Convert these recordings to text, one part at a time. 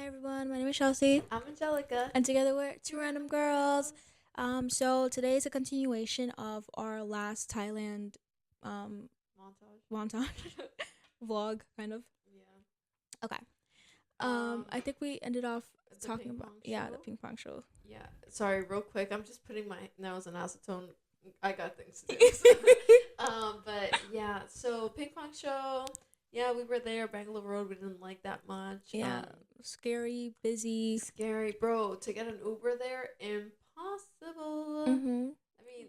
everyone. My name is Shelcy, I'm Angelica. and together we're two random girls. So today is a continuation of our last Thailand montage vlog, kind of. Yeah. Okay. I think we ended off talking about the ping pong show. Yeah. Sorry, real quick. I'm just putting my nose in acetone. I got things to do. So. But yeah. So ping pong show. Yeah, we were there. Bangla Road. We didn't like that much. Yeah. Scary, busy. Scary, bro. To get an Uber there, impossible. Mm-hmm. I mean,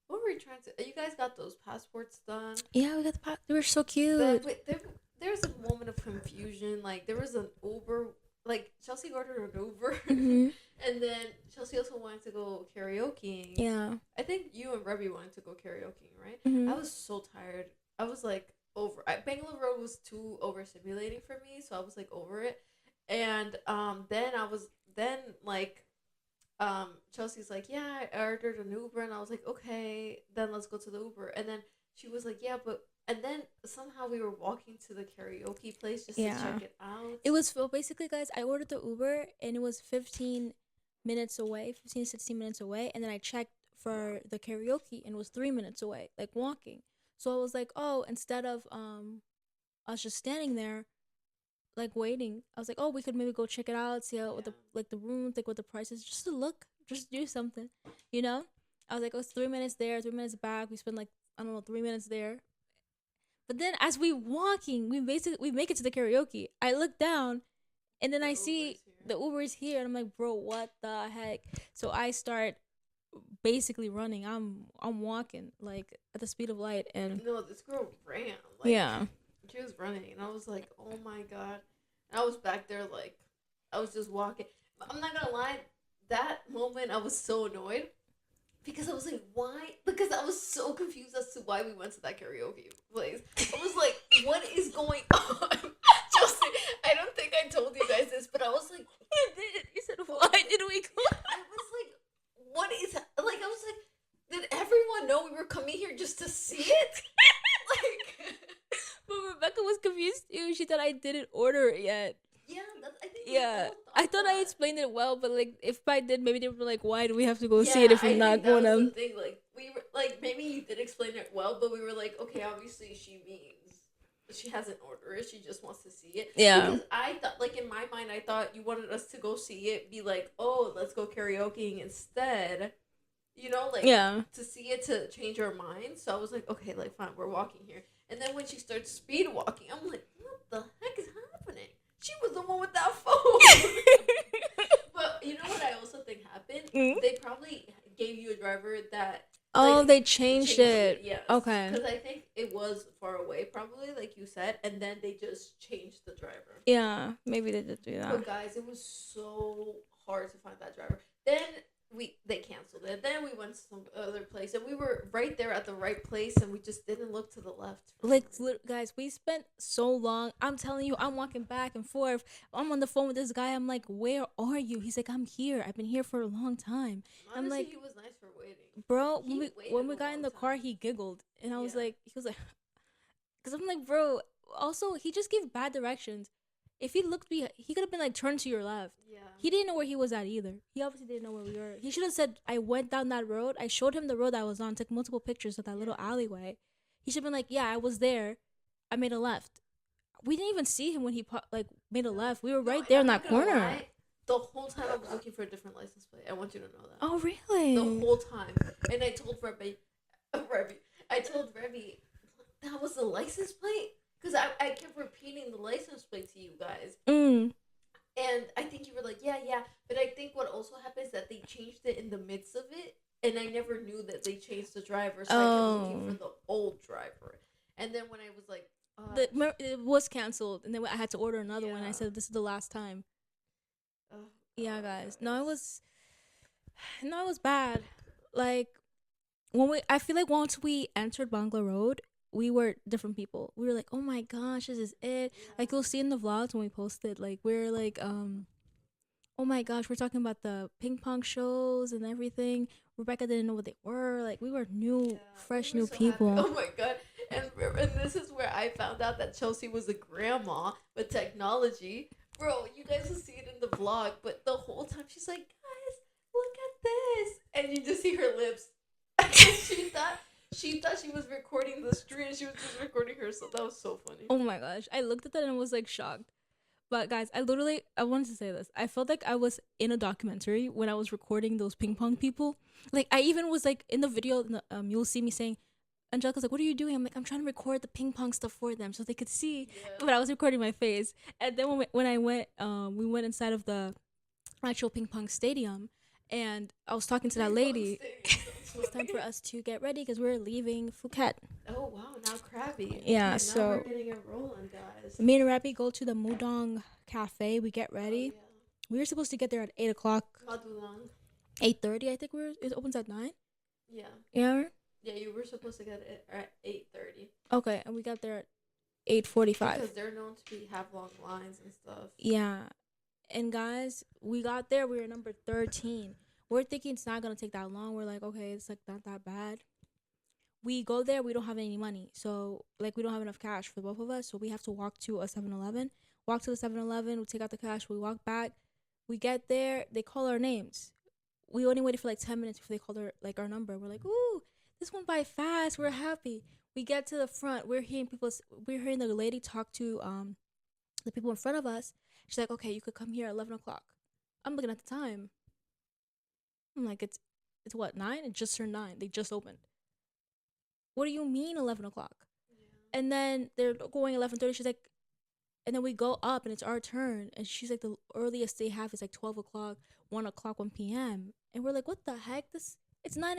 what were we trying to? You guys got those passports done? Yeah, we got the they were so cute. But there was a moment of confusion. Like there was an Uber. Like Chelsea ordered an Uber, Mm-hmm. and then Chelsea also wanted to go karaokeing. Yeah. I think you and Rebby wanted to go karaokeing, right? Mm-hmm. I was so tired. I was like over. Bangla Road was too overstimulating for me, so I was like over it. And Chelsea's like, yeah, I ordered an Uber, and I was like, okay, then let's go to the Uber. And then she was like, yeah, but. And then somehow we were walking to the karaoke place just to check it out. It was basically, guys, I ordered the Uber and it was 15 minutes away, 15, 16 minutes away. And then I checked for the karaoke and it was 3 minutes away, like walking. So I was like, oh, instead of us just standing there, like waiting, I was like, oh, we could maybe go check it out, see how what the room, like what the price is, just to look, just do something, you know? I was like, oh, it's 3 minutes there, 3 minutes back. We spent like, I don't know, 3 minutes there. But then as we walking, we make it to the karaoke. I look down, and then I see the Uber is here, and I'm like, bro, what the heck? So I start basically running. I'm walking like at the speed of light, and no, this girl ran. She was running, and I was like, oh my god. And I was back there like, I was just walking. I'm not gonna lie, that moment I was so annoyed. Because I was like, why? Because I was so confused as to why we went to that karaoke place. I was like, what is going on? Chelsea, I don't think I told you guys this, but I was like, you did. You said, why did we go? I was like, what is, like, I was like, did everyone know we were coming here just to see it? Like, but Rebecca was confused too. She thought I didn't order it yet. Yeah, I think. Yeah, I thought I explained it well, but like if I did, maybe they were like, "Why do we have to go see it if we're not going to?" The thing. Like we were like, maybe you did explain it well, but we were like, okay, obviously she means she hasn't ordered it; she just wants to see it. Yeah. Because I thought, like in my mind, I thought you wanted us to go see it, be like, oh, let's go karaokeing instead. You know, like to see it to change our minds. So I was like, okay, like fine, we're walking here. And then when she starts speed walking, I'm like, what the heck is happening? She was the one with that phone. But you know what I also think happened? Mm-hmm. They probably gave you a driver that... they changed it. Yes. Okay. Because I think it was far away, probably, like you said. And then they just changed the driver. Yeah, maybe they did do that. But guys, it was so hard to find that driver. Then... they canceled it. Then we went to some other place, and we were right there at the right place, and we just didn't look to the left. Like, guys, we spent so long. I'm telling you, I'm walking back and forth. I'm on the phone with this guy. I'm like, where are you? He's like, I'm here. I've been here for a long time. Honestly, I'm like, he was nice for waiting. Bro, when we got in the car, he giggled, and I was like, because I'm like, bro. Also, he just gave bad directions. If he looked he could have been like, turn to your left. Yeah. He didn't know where he was at either. He obviously didn't know where we were. He should have said, I went down that road. I showed him the road I was on, took multiple pictures of that little alleyway. He should have been like, yeah, I was there. I made a left. We didn't even see him when he made a left. We were right there in that corner. Lie, the whole time I was looking for a different license plate. I want you to know that. Oh, really? The whole time. And I told Rebby, that was the license plate? Because I kept repeating the license plate to you guys. Mm. And I think you were like, yeah. But I think what also happened is that they changed it in the midst of it. And I never knew that they changed the driver. So I kept looking for the old driver. And then when I was like... it was canceled. And then I had to order another one. I said, this is the last time. Yeah, guys. No, it was bad. Like, I feel like once we entered Bangla Road, we were different people. We were like, oh my gosh, this is it. Yeah. Like, you'll see in the vlogs when we posted, like, we're like, oh my gosh, we're talking about the ping pong shows and everything. Rebecca didn't know what they were. Like, we were fresh new people. Happy. Oh my god. And this is where I found out that Chelsea was a grandma with technology. Bro, you guys will see it in the vlog, but the whole time she's like, guys, look at this, and you just see her lips. she thought she was recording the stream, and she was just recording herself. That was so funny. Oh my gosh, I looked at that and was like shocked. But guys, I wanted to say this. I felt like I was in a documentary when I was recording those ping pong people. Like, I even was like in the video, you'll see me saying, Angelica's like, what are you doing? I'm like, I'm trying to record the ping pong stuff for them so they could see. Yeah. But I was recording my face. And then when I went, we went inside of the actual ping pong stadium, and I was talking to that lady. It's time for us to get ready because we're leaving Phuket. Oh wow, now Krabi. Yeah, okay, so now we're getting it rolling, guys. Me and Rabi go to the Mudong Cafe. We get ready. Oh, yeah. We were supposed to get there at 8:00. 8:30, I think it opens at 9. Yeah. Yeah. Yeah, you were supposed to get it at 8:30. Okay, and we got there at 8:45. Because they're known to have long lines and stuff. Yeah. And guys, we got there. We were number 13. We're thinking it's not going to take that long. We're like, okay, it's like not that bad. We go there. We don't have any money. So, like, we don't have enough cash for both of us. So, we have to walk to a 7-Eleven. Walk to the 7-Eleven. We take out the cash. We walk back. We get there. They call our names. We only waited for like 10 minutes before they called our number. We're like, ooh, this went by fast. We're happy. We get to the front. We're hearing the lady talk to the people in front of us. She's like, okay, you could come here at 11:00. I'm looking at the time. I'm like, it's what, 9? It just turned 9. They just opened. What do you mean 11:00? Yeah. And then they're going 11:30. She's like, and then we go up and it's our turn. And she's like, the earliest they have is like 12:00, 1:00, 1 p.m. And we're like, what the heck? It's 9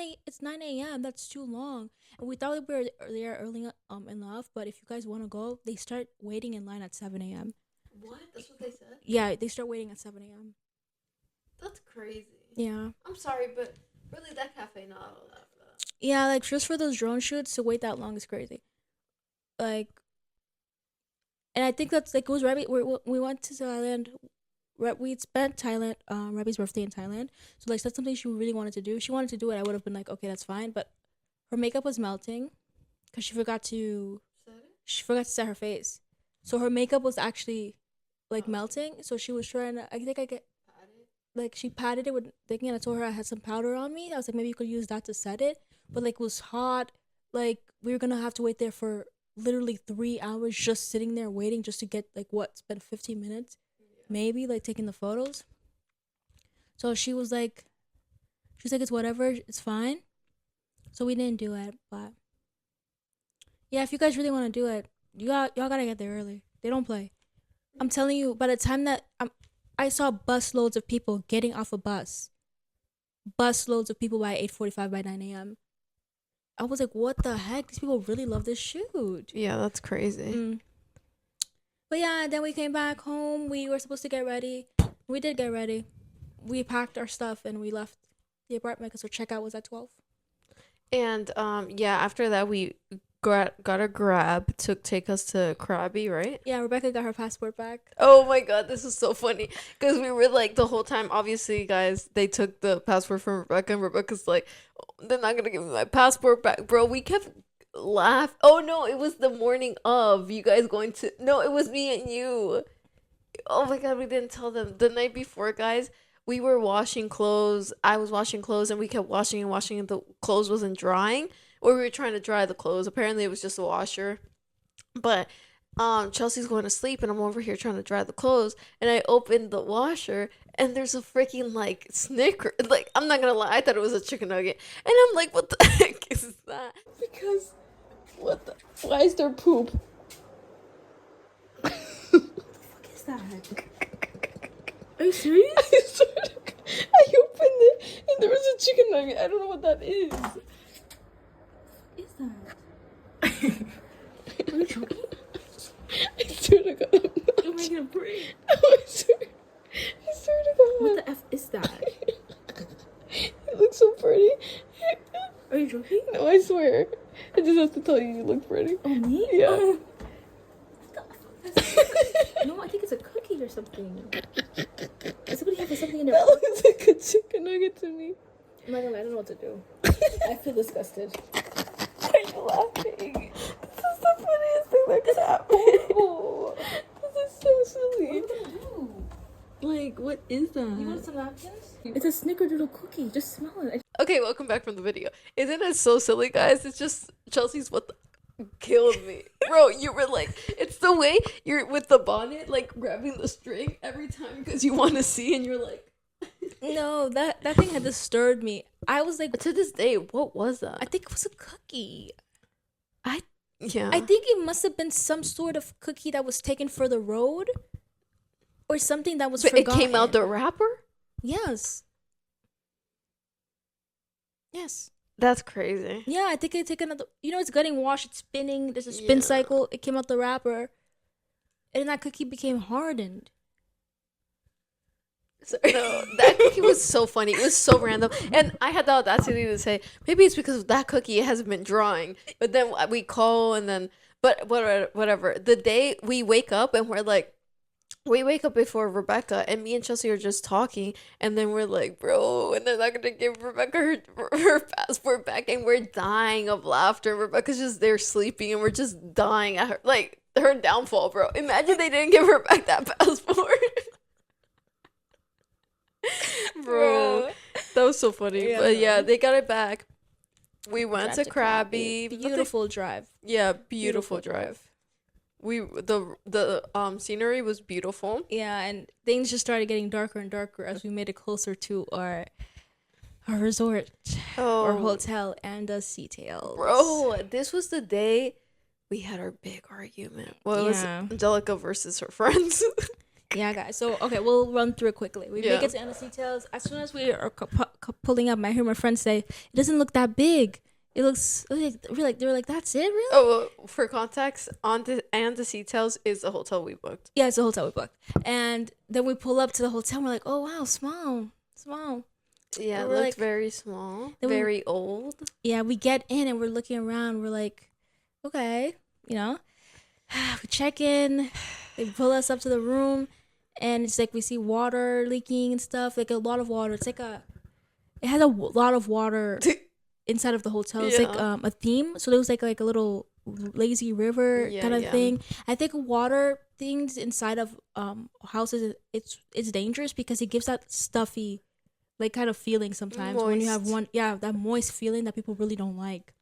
a.m. That's too long. And we thought we were there early enough. But if you guys want to go, they start waiting in line at 7 a.m. What? That's what they said? Yeah, they start waiting at 7 a.m. That's crazy. Yeah. I'm sorry, but really that cafe not allowed for that. Yeah, like just for those drone shoots to wait that long is crazy. Like, and I think that's like it was Rabi. We went to Thailand. We spent Rabi's birthday in Thailand. So like that's something she really wanted to do. If she wanted to do it, I would have been like, okay, that's fine. But her makeup was melting because she forgot to set her face. So her makeup was actually like melting. So she was trying to. Like, she patted it with thinking, and I told her I had some powder on me. I was like, maybe you could use that to set it. But, like, it was hot. Like, we were going to have to wait there for literally 3 hours just sitting there waiting just to get, like, spend 15 minutes? Yeah. Maybe, like, taking the photos. So she was like, it's whatever. It's fine. So we didn't do it. But, yeah, if you guys really want to do it, y'all got to get there early. They don't play. I'm telling you, by the time that I saw bus loads of people getting off a bus. Bus loads of people by 8:45, by 9 a.m. I was like, what the heck? These people really love this shoot. Yeah, that's crazy. But yeah, then we came back home. We were supposed to get ready. We did get ready. We packed our stuff and we left the apartment because our checkout was at 12. And yeah, after that we got a grab to take us to Krabi, right? Yeah, Rebecca got her passport back. Oh my god, this is so funny because we were like the whole time, obviously, guys, they took the passport from Rebecca, and Rebecca's like, oh, they're not gonna give me my passport back, bro. We kept laughing. Oh no, it was the morning of you guys going to. No, it was me and you. Oh my god, we didn't tell them the night before, guys. We were washing clothes. I was washing clothes, and we kept washing, and the clothes wasn't drying. Or we were trying to dry the clothes. Apparently, it was just a washer. But Chelsea's going to sleep, and I'm over here trying to dry the clothes. And I opened the washer, and there's a freaking, like, Snicker. Like, I'm not going to lie. I thought it was a chicken nugget. And I'm like, what the heck is that? Because, why is there poop? What the fuck is that? Are you serious? I opened it, and there was a chicken nugget. I don't know what that is. Are you joking? I swear to God. You're making a break. No, I swear to God. What the F is that? You look so pretty. Are you joking? No, I swear. I just have to tell you, you look pretty. Oh, me? Yeah. Oh. No, I think it's a cookie or something. Does somebody have something in there? That looks like a chicken nugget to me. I'm not gonna lie, I don't know what to do. I feel disgusted. Why are you laughing? This is the funniest thing that could happen. Oh, this is so silly. What are we gonna do? Like, what is that? You want some napkins? It's a snickerdoodle cookie. Just smell it. Okay, welcome back from the video. Isn't it so silly, guys? It's just Chelsea's what the killed me. Bro, you were like, it's the way you're with the bonnet, like grabbing the string every time because you want to see, and you're like, no, that thing had disturbed me. I was like, to this day, what was that? I think it was a cookie. I think it must have been some sort of cookie that was taken for the road, or something that was forgotten. It came out the wrapper? Yes. That's crazy. Yeah, I think it taken out the, it's getting washed, it's spinning, there's a spin cycle, it came out the wrapper, and that cookie became hardened. So, no, that cookie was so funny. It was so random. And I had the audacity to say, maybe it's because that cookie hasn't been drawing. But then we call and then, but whatever. The day we wake up and we're like, we wake up before Rebecca, and me and Chelsea are just talking, and then we're like, bro, and they're not gonna give Rebecca her passport back, and we're dying of laughter. Rebecca's just there sleeping, and we're just dying at her, like, her downfall, bro. Imagine they didn't give her back that passport. Bro, that was so funny. Yeah, but yeah, they got it back. We went to Krabi. Beautiful drive. Yeah, beautiful drive. The scenery was beautiful. Yeah, and things just started getting darker and darker as we made it closer to our resort, our hotel, and the Seatails. Bro, this was the day we had our big argument. Well, it was Angelica versus her friends. Yeah, guys. So, okay, we'll run through it quickly. We make it to the Seatails. As soon as we are pulling up, I hear my friends say, it doesn't look that big. It looks like they were like, that's it, really? Oh, well, for context, the Seatails is the hotel we booked. Yeah, it's the hotel we booked. And then we pull up to the hotel, and we're like, oh, wow, small. Yeah, it looked like, very small, very old. Yeah, we get in, and we're looking around. We're like, okay, we check in. They pull us up to the room, and it's like we see water leaking and stuff, like a lot of water. It's like it has a lot of water inside of the hotel. It's like a theme, so there was like a little lazy river kind of thing. I think water things inside of houses, it's dangerous because it gives that stuffy, like, kind of feeling sometimes. Moist. When you have that moist feeling that people really don't like.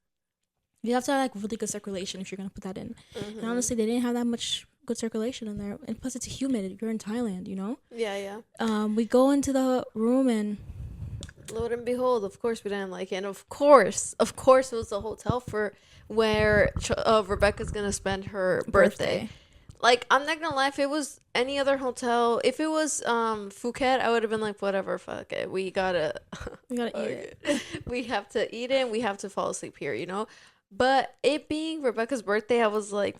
You have to have like really good circulation if you're gonna put that in. And honestly, they didn't have that much good circulation in there, and plus it's humid. You're in Thailand, Yeah. We go into the room, and lo and behold, of course we didn't like it. And of course it was the hotel for where Rebecca's gonna spend her birthday. Like, I'm not gonna lie, if it was any other hotel, if it was Phuket, I would have been like, whatever, fuck it, we gotta eat it. We have to eat it, and we have to fall asleep here, But it being Rebecca's birthday, I was like,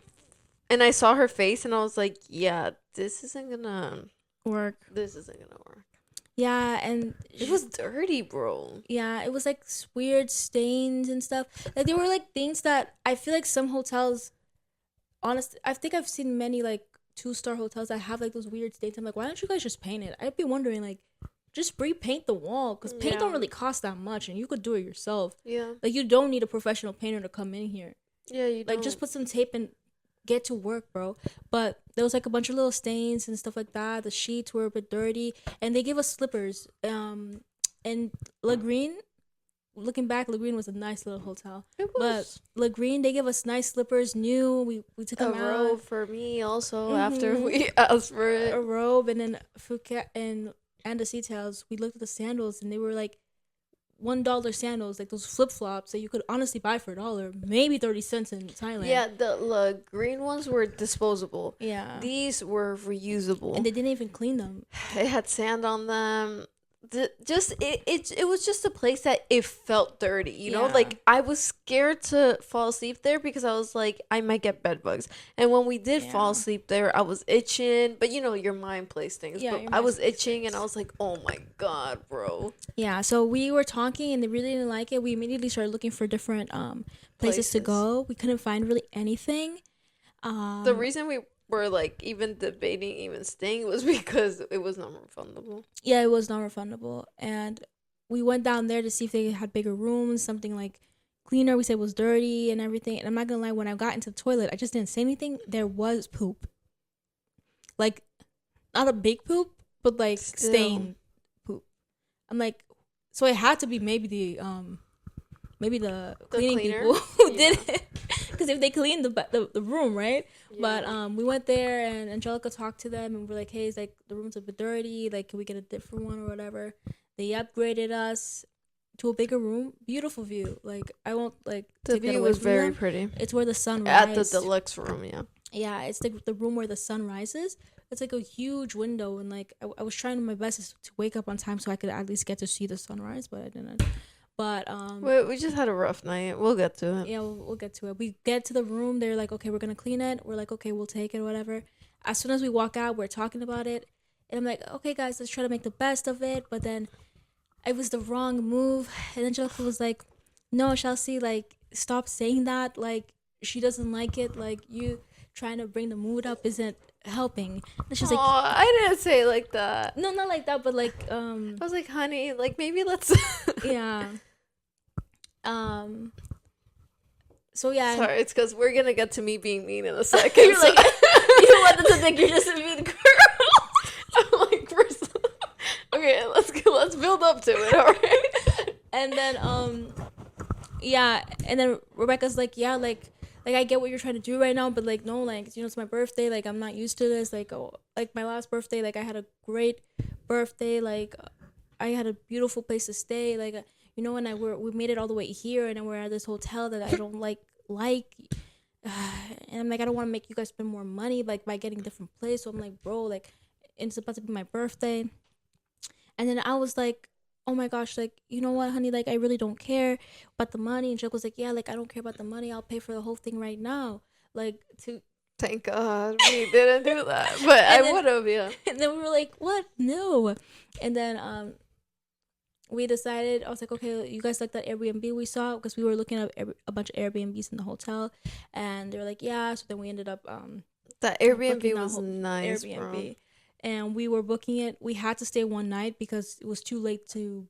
and I saw her face, and I was like, yeah, this isn't gonna work. Yeah, and it was dirty, bro. Yeah, it was like weird stains and stuff. Like, there were like things that I feel like some hotels, honestly, I think I've seen many like 2-star hotels that have like those weird stains. I'm like, why don't you guys just paint it? I'd be wondering, like, just repaint the wall, because paint don't really cost that much, and you could do it yourself. Yeah, like, you don't need a professional painter to come in here. Yeah, you don't. Like, just put some tape and get to work, bro. But there was like a bunch of little stains and stuff like that. The sheets were a bit dirty, and they gave us slippers. And La Green, looking back, La Green was a nice little hotel. It was. But La Green, they gave us nice slippers, new. We took them out. A robe for me also after we asked for it. A robe, and then Phuket and the Seatails, we looked at the sandals, and they were like $1 sandals, like those flip-flops that you could honestly buy for $1, maybe 30 cents in Thailand. Yeah, the green ones were disposable. Yeah, these were reusable, and they didn't even clean them. It had sand on them. It was just a place that it felt dirty, you know. Like, I was scared to fall asleep there because I was like, I might get bed bugs. And when we did fall asleep there, I was itching, but your mind plays things. But I was itching, and I was like, oh my god, bro. Yeah, so we were talking, and they really didn't like it. We immediately started looking for different places to go. We couldn't find really anything. The reason we were like even debating even staying was because it was non-refundable. Yeah, it was non-refundable, and we went down there to see if they had bigger rooms, something like cleaner. We said it was dirty and everything, and I'm not gonna lie, when I got into the toilet, I just didn't say anything. There was poop, like not a big poop, but like stained poop. I'm like, so it had to be maybe the cleaning people who did it, because if they cleaned the room, right? Yeah. But we went there and Angelica talked to them and we're like, hey, it's like the room's a bit dirty, like can we get a different one or whatever? They upgraded us to a bigger room, beautiful view. Like I won't like the view was very pretty. It's where the sun rises. At the deluxe room, yeah, it's like the room where the sun rises. It's like a huge window, and like I was trying my best to wake up on time so I could at least get to see the sunrise, but I didn't. But we just had a rough night. We'll get to it. Yeah, we'll get to it. We get to the room. They're like, okay, we're gonna clean it. We're like, okay, we'll take it, whatever. As soon as we walk out, we're talking about it, and I'm like, okay, guys, let's try to make the best of it. But then it was the wrong move, and then Angelica was like, no, Shelcy, like, stop saying that. Like, she doesn't like it. Like, you trying to bring the mood up isn't helping. And she's like, I didn't say it like that. No, not like that, but like I was like, honey, like maybe let's yeah. So yeah. Sorry, it's because we're gonna get to me being mean in a second. You're like, you don't want them to think you're just a mean girl. I'm like, first, okay, let's build up to it, all right? And then yeah, and then Rebecca's like, yeah, like I get what you're trying to do right now, but like no, like, you know, it's my birthday, like I'm not used to this, like, oh, like my last birthday, like I had a great birthday, like I had a beautiful place to stay, like, you know, and we made it all the way here, and then we're at this hotel that I don't like, and I'm like, I don't want to make you guys spend more money, like, by getting a different place. So I'm like, bro, like, it's about to be my birthday. And then I was like, oh my gosh, like, you know what, honey, like, I really don't care about the money. And Jill was like, yeah, like, I don't care about the money, I'll pay for the whole thing right now, like, to thank God we didn't do that, but I would have. Yeah. And then we were like, what? No. And then we decided, I was like, okay, you guys like that Airbnb we saw? Because we were looking at a bunch of Airbnbs in the hotel, and they were like, yeah. So then we ended up that Airbnb was nice, Airbnb, bro. And we were booking it. We had to stay one night because it was too late to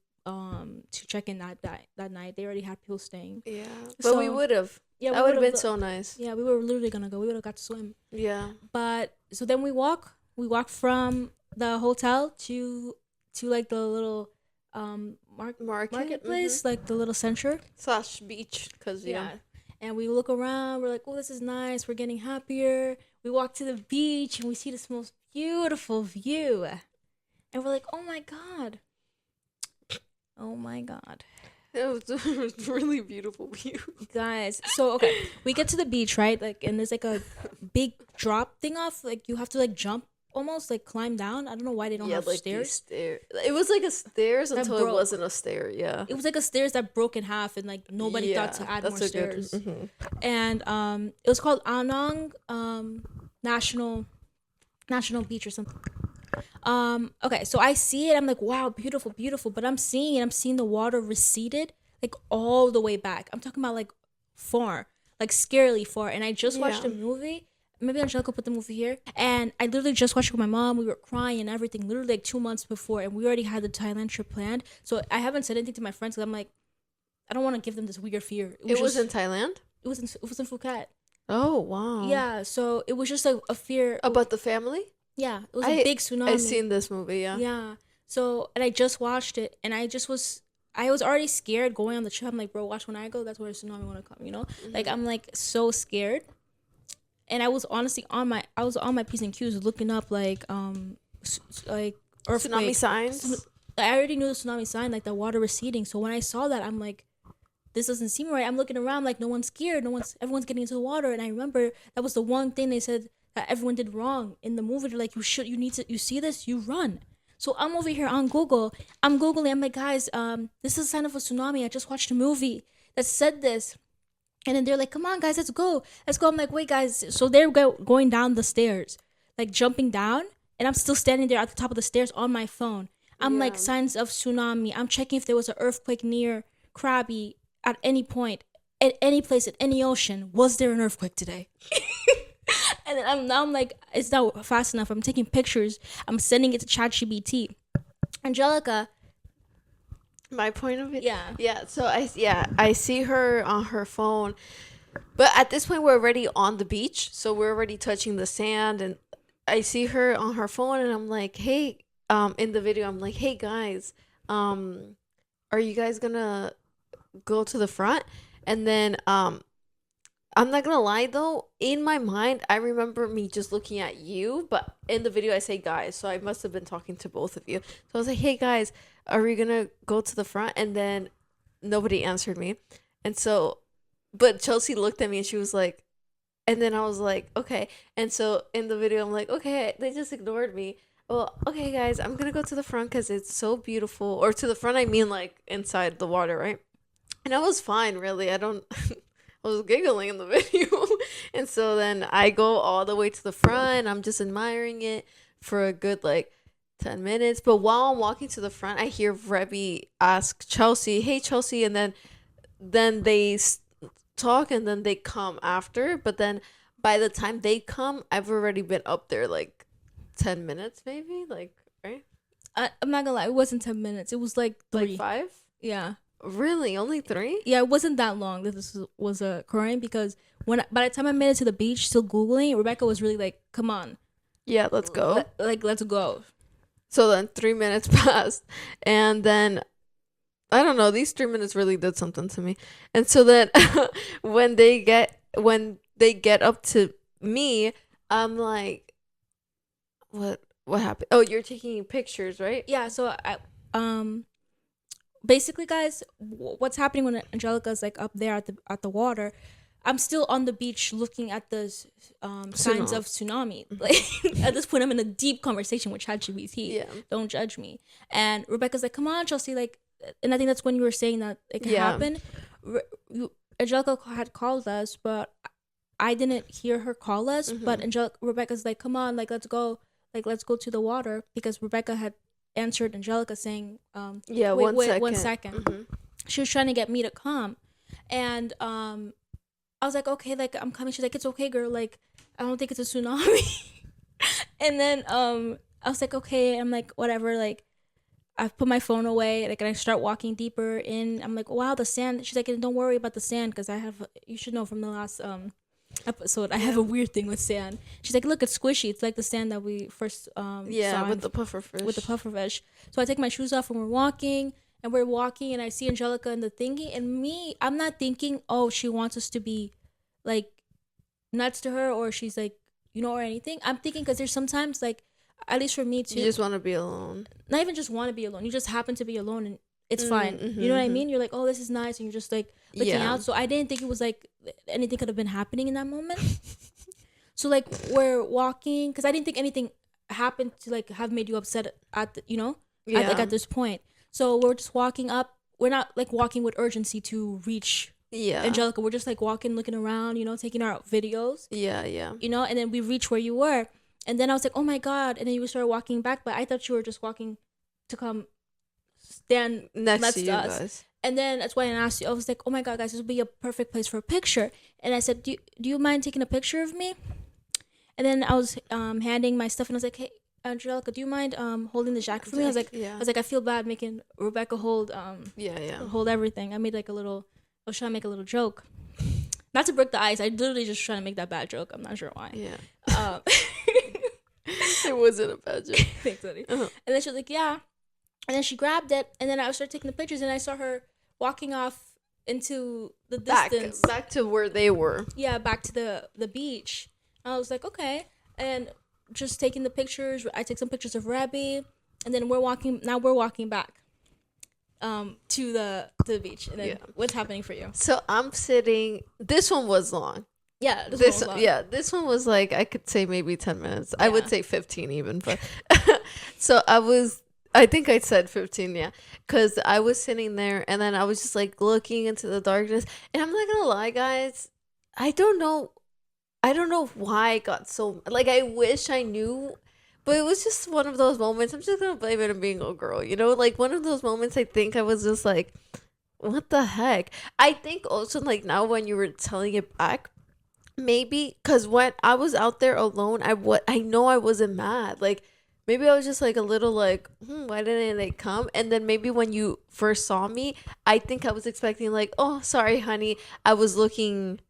check in that night. They already had people staying. Yeah, but so, we would have. Yeah, that would have been so nice. Yeah, we were literally gonna go. We would have got to swim. Yeah. But so then we walk from the hotel to like the little marketplace, like the little center / beach, because yeah. And we look around, we're like, oh, this is nice, we're getting happier. We walk to the beach and we see this most beautiful view, and we're like, oh my god, it was a really beautiful view, guys. So okay, we get to the beach, right, like, and there's like a big drop thing off, like you have to like jump, almost like climb down. I don't know why they don't have like stairs. It was like a stairs until it wasn't a stair. Yeah, it was like a stairs that broke in half, and like nobody thought to add more stairs. And it was called Anong National Beach or something. Okay, so I see it, I'm like, wow, beautiful, but I'm seeing the water receded like all the way back. I'm talking about like far, like scarily far. And I just watched a movie. Maybe Angelica put the movie here. And I literally just watched it with my mom. We were crying and everything, literally like 2 months before. And we already had the Thailand trip planned. So I haven't said anything to my friends because I'm like, I don't want to give them this weird fear. It was in Thailand? It was in Phuket. Oh, wow. Yeah, so it was just a fear. About the family? Yeah, it was a big tsunami. I've seen this movie, yeah. Yeah. So, and I just watched it, and I was already scared going on the trip. I'm like, bro, watch when I go, that's where the tsunami want to come, you know? Like, I'm like so scared. And I was honestly on my P's and Q's looking up like earthquake. Tsunami signs? I already knew the tsunami sign, like the water receding. So when I saw that, I'm like, this doesn't seem right. I'm looking around like no one's scared. Everyone's getting into the water. And I remember that was the one thing they said that everyone did wrong in the movie. They're like, you see this, you run. So I'm over here on Google. I'm Googling. I'm like, guys, this is a sign of a tsunami. I just watched a movie that said this. And then they're like, come on, guys, let's go. I'm like, wait, guys. So they're going down the stairs, like jumping down. And I'm still standing there at the top of the stairs on my phone. I'm like, signs of tsunami. I'm checking if there was an earthquake near Krabi at any point, at any place, at any ocean. Was there an earthquake today? And then I'm like, it's not fast enough. I'm taking pictures. I'm sending it to ChatGPT. Angelica. My point of it? Yeah. So I see her on her phone. But at this point, we're already on the beach. So we're already touching the sand. And I see her on her phone. And I'm like, hey, in the video, I'm like, hey guys, are you guys gonna go to the front? And then I'm not gonna lie though, in my mind I remember me just looking at you, but in the video I say guys, so I must have been talking to both of you. So I was like, hey guys, are we gonna go to the front? And then nobody answered me. And so, but Chelsea looked at me and she was like, and then I was like, okay. And so in the video I'm like, okay, they just ignored me. Well, okay guys, I'm gonna go to the front because it's so beautiful. Or to the front, I mean like inside the water, right? And I was fine, really. I was giggling in the video. And so then I go all the way to the front. I'm just admiring it for a good like 10 minutes. But while I'm walking to the front, I hear Rebby ask Chelsea, hey Chelsea. And then they talk and then they come after. But then by the time they come, I've already been up there like 10 minutes maybe, like, right? I'm not gonna lie, it wasn't 10 minutes. It was like 3. Like 5? Yeah. Really? Only 3? Yeah, it wasn't that long that this was occurring, because by the time I made it to the beach, still Googling, Rebecca was really like, come on. Yeah, let's go. Let's go. So then 3 minutes passed, and then I don't know, these 3 minutes really did something to me. And so then when they get up to me, I'm like, what happened? Oh, you're taking pictures, right? Yeah, so I basically, guys, what's happening when Angelica's like up there at the water, I'm still on the beach looking at the signs of tsunami. Like at this point, I'm in a deep conversation with ChatGPT. Yeah. Don't judge me. And Rebecca's like, "Come on, Chelsea!" Like, and I think that's when you were saying that it can happen. Angelica had called us, but I didn't hear her call us. Mm-hmm. But Rebecca's like, "Come on, like let's go to the water," because Rebecca had answered Angelica saying, wait, 1 second. Mm-hmm. She was trying to get me to come, and I was like, okay, like I'm coming. She's like, it's okay, girl, like I don't think it's a tsunami. And then I was like, okay. I'm like, whatever, like I put my phone away, like, and I start walking deeper in. I'm like, wow, the sand. She's like, don't worry about the sand, because you should know from the last episode, I have a weird thing with sand. She's like, look, it's squishy. It's like the sand that we first saw with the pufferfish. So I take my shoes off and we're walking, and I see Angelica in the thingy, and I'm not thinking, oh, she wants us to be like nuts to her, or she's like, or anything. I'm thinking, because there's sometimes, like, at least for me too, you just want to be alone. Not even just want to be alone, you just happen to be alone, and it's fine. Mm-hmm, you know what I mean? You're like, oh, this is nice, and you're just like looking out. So I didn't think it was like anything could have been happening in that moment. So like we're walking, because I didn't think anything happened to like have made you upset at at this point. So we're just walking up. We're not like walking with urgency to reach Angelica. We're just like walking, looking around, taking our videos. Yeah. And then we reach where you were, and then I was like, oh my god, and then you started walking back, but I thought you were just walking to come stand next to us. Guys. And then that's why I asked you. I was like, oh my god, guys, this would be a perfect place for a picture. And I said, do you mind taking a picture of me? And then I was handing my stuff, and I was like, hey, Angelica, do you mind holding the jacket for me? I was like, I feel bad making Rebecca hold hold everything. I made like I was trying to make a little joke, not to break the ice. I literally just trying to make that bad joke. I'm not sure why. Yeah. It wasn't a bad joke. Thanks, honey. Uh-huh. And then she was like, yeah. And then she grabbed it, and then I started taking the pictures, and I saw her walking off into the distance. Back to where they were. Yeah, back to the beach. I was like, okay. And just taking the pictures. I took some pictures of Rabbi, and then we're walking back to the beach. And then what's happening for you? So I'm sitting. This one was long. Yeah, this one was like, I could say maybe 10 minutes. Yeah. I would say 15 even, but so I think I said 15, yeah, because I was sitting there, and then I was just like looking into the darkness, and I'm not gonna lie, guys, I don't know why I got so, like, I wish I knew, but it was just one of those moments. I'm just gonna blame it on being a girl, like one of those moments. I think I was just like, what the heck? I think also, like, now when you were telling it back, maybe because when I was out there alone, I know I wasn't mad. Like, maybe I was just like a little like, why didn't they come? And then maybe when you first saw me, I think I was expecting like, oh, sorry, honey, I was looking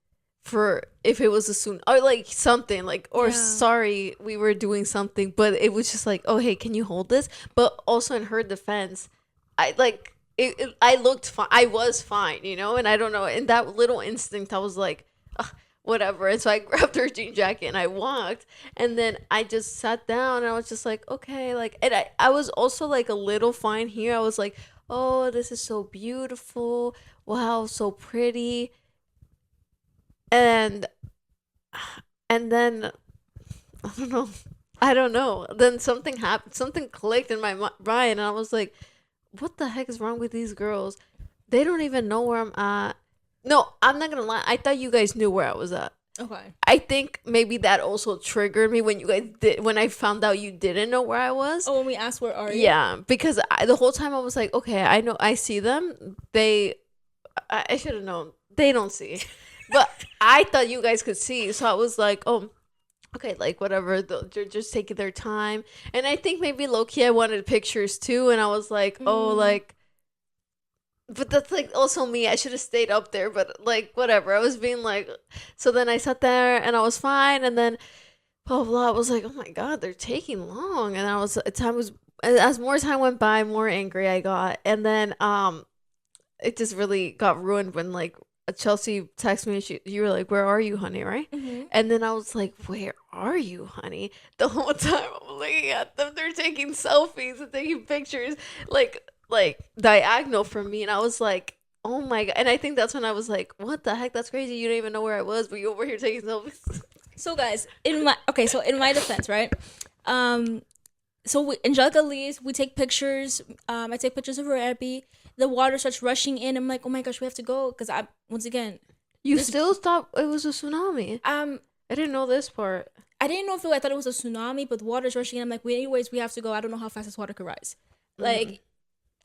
for if it was a soon or like something like or sorry we were doing something, but it was just like, oh hey, can you hold this? But also in her defense, I like I looked fine. I was fine, you know, and I don't know. In that little instinct, I was like, ugh, whatever. And so I grabbed her jean jacket and I walked, and then I just sat down and I was just like, okay, like, and I was also like a little fine here. I was like, oh, this is so beautiful. Wow, so pretty. And then I don't know. Then something happened. Something clicked in my mind, and I was like, what the heck is wrong with these girls? They don't even know where I'm at. No, I'm not gonna lie. I thought you guys knew where I was at. Okay. I think maybe that also triggered me when you guys did. When I found out you didn't know where I was. Oh, when we asked where are you? Yeah, because the whole time I was like, okay, I know, I see them. I should have known. They don't see, but I thought you guys could see. So I was like, oh. Okay, like whatever, they're just taking their time. And I think maybe low-key I wanted pictures too, and I was like, oh, like, but that's like also me. I should have stayed up there, but like whatever. I was being like, so then I sat there and I was fine, and then blah blah. I was like, oh my god, they're taking long, and time was as more time went by, more angry I got, and then it just really got ruined when like Chelsea texted me. You were like, "Where are you, honey?" Right? Mm-hmm. And then I was like, "Where are you, honey?" The whole time I'm looking at them. They're taking selfies and taking pictures, like diagonal from me, and I was like, "Oh my god!" And I think that's when I was like, "What the heck? That's crazy! You don't even know where I was, but you're over here taking selfies." So guys, in my defense, right? So Angelica leaves. We take pictures. I take pictures of her Airbnb. The water starts rushing in. I'm like, oh my gosh, we have to go because once again. You still thought it was a tsunami? I didn't know this part. I didn't know I thought it was a tsunami, but the water's rushing in. I'm like, anyways, we have to go. I don't know how fast this water could rise. Like,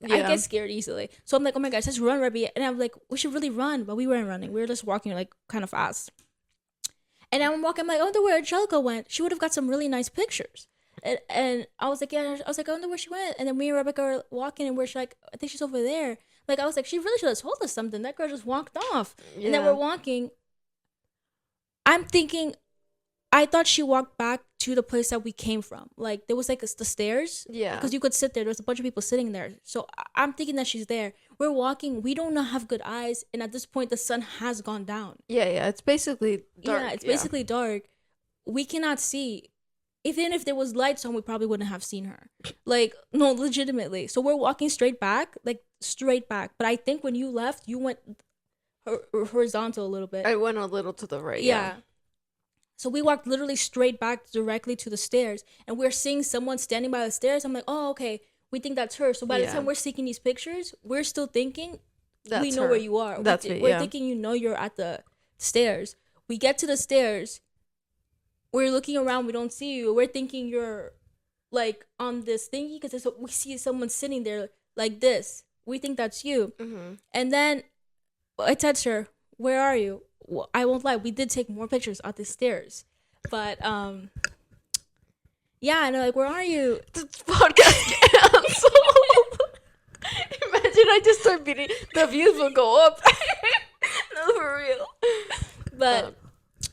I get scared easily. So I'm like, oh my gosh, let's run, Rabi. And I'm like, we should really run, but we weren't running. We were just walking like kind of fast. And I'm walking. I'm like, I wonder where Angelica went. She would have got some really nice pictures. And I was like, I wonder where she went. And then me and Rebecca are walking, and we're like, I think she's over there. Like, I was like, she really should have told us something. That girl just walked off. Yeah. And then we're walking. I'm thinking, I thought she walked back to the place that we came from. Like, there was like the stairs. Yeah. Because you could sit there. There was a bunch of people sitting there. So I'm thinking that she's there. We're walking. We don't have good eyes. And at this point, the sun has gone down. Yeah. It's basically dark. Yeah, it's basically dark. We cannot see. Even if there was lights on, we probably wouldn't have seen her. Like, no, legitimately. So we're walking straight back. But I think when you left, you went horizontal a little bit. I went a little to the right. Yeah. So we walked literally straight back directly to the stairs. And we're seeing someone standing by the stairs. I'm like, oh, okay. We think that's her. So by the time we're seeing these pictures, we're still thinking we know where you are. We're thinking you're at the stairs. We get to the stairs. We're looking around, we don't see you. We're thinking you're like on this thingy because we see someone sitting there like this. We think that's you. Mm-hmm. And then I text her, where are you? Well, I won't lie, we did take more pictures at the stairs. But yeah, and they're like, where are you? This podcast canceled. Imagine I just start beating, the views will go up. No, for real. But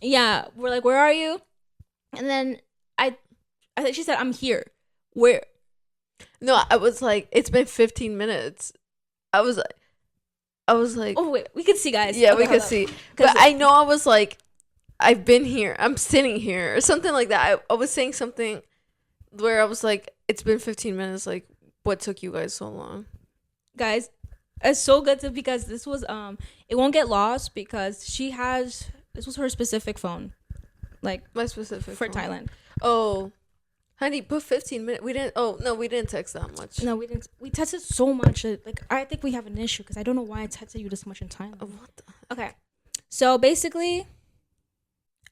yeah, we're like, where are you? And then I think she said, I'm here. Where? No, I was like, it's been 15 minutes. I was like, oh wait, we could see, guys. Yeah, we could see. But I know I was like, I've been here. I'm sitting here or something like that. I was saying something where I was like, it's been 15 minutes. Like, what took you guys so long? Guys, it's so good because this was it won't get lost because this was her specific phone. Like my specific for phone. Thailand. Oh, honey, put 15 minutes. We didn't text that much. No, we didn't. We texted so much. Like, I think we have an issue because I don't know why I texted you this much in Thailand. Oh, what the? Okay, so basically,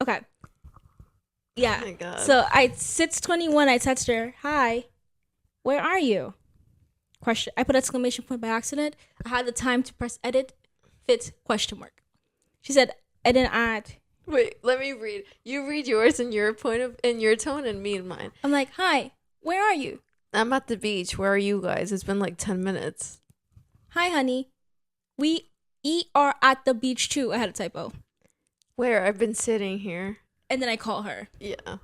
okay, yeah. Oh my god. So 6:21. I texted her, "Hi, where are you?" Question. I put exclamation point by accident. I had the time to press edit. Fit question mark. She said, "I didn't add." Wait, let me read. You read yours in your your tone, and me in mine. I'm like, hi, where are you? I'm at the beach. Where are you guys? It's been like 10 minutes. Hi, honey. We are at the beach too. I had a typo. Where? I've been sitting here. And then I call her. Yeah.